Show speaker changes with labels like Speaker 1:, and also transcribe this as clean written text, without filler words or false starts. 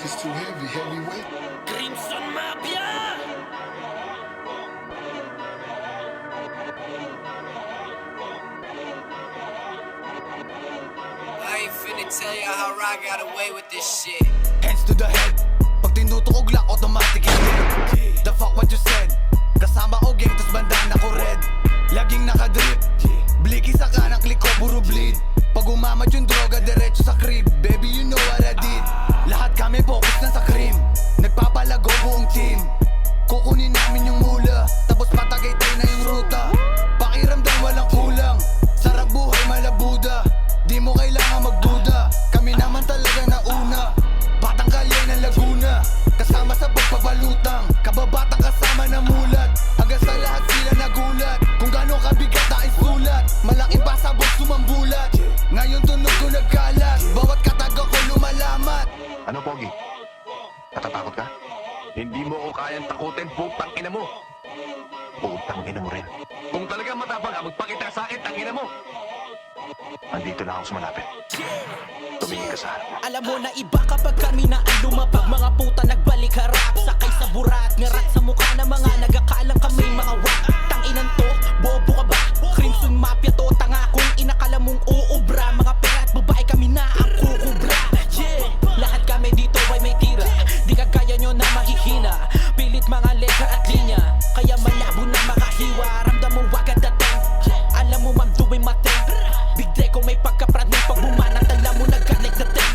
Speaker 1: It's too heavy, heavyweight.
Speaker 2: Crimson Mafia!
Speaker 3: I ain't finna tell you how I got away with this shit.
Speaker 4: Hands to the head. Pag tinutukog lang, automatic is dead. The fuck what you said? Kasama ko gang, tas bandaan ako red. Laging nakadrip. Bliki sa kanang kliko, puro bleed. Pag umamat yung droga, diretso sa crib. Baby, you know what I did. Lahat kami focus na sa cream. Nagpapalago buong team. Kukunin namin yung mula, tapos patagay-tay na yung ruta. Pakiramdam walang kulang. Sarap buhay malabuda. Di mo kailangan magduda. Kami naman talaga nauna. Batang kalye ng Laguna, kasama sa pagpapalutang. Kababatang kasama na mulat. Hanggang sa lahat sila nagulat kung gaano kabigat na isulat. Malaking pasabog sumambulat. Ngayon tunog ko nagkalat. Bawat kataga ko lumalamat.
Speaker 5: Ano, Pogi? Natatakot ka? Hindi mo ko kayang takutin, putang ina mo. Putang ina mo rin. Kung talagang matapang ka, magpakita sa akin, tang ina mo. Andito lang ako sa malapit. Tumingin ka sa harap mo.
Speaker 2: Alam mo na iba kapag kami na ang lumapag. Mga puta nagbalik harap, sakay sa burat. Ngarat sa mukha ng mga nagakalang kami mga wak. Tanginan to, bobo ka ba? Crimson Mafia to, tanga kung inakala mong uubra. Mga pera at babae kami na ang kukubra. Yeah, lahat kami dito ay may tira. Di kagaya nyo na mahihina. Pilit mga letra at linya, kaya malabo na makahiwa. Ramdam mo agad dating. Alam mo ma'am, doing mating. Big Deco may pagkaprad ng pagbumanat. Alam mo nagkalig na ting.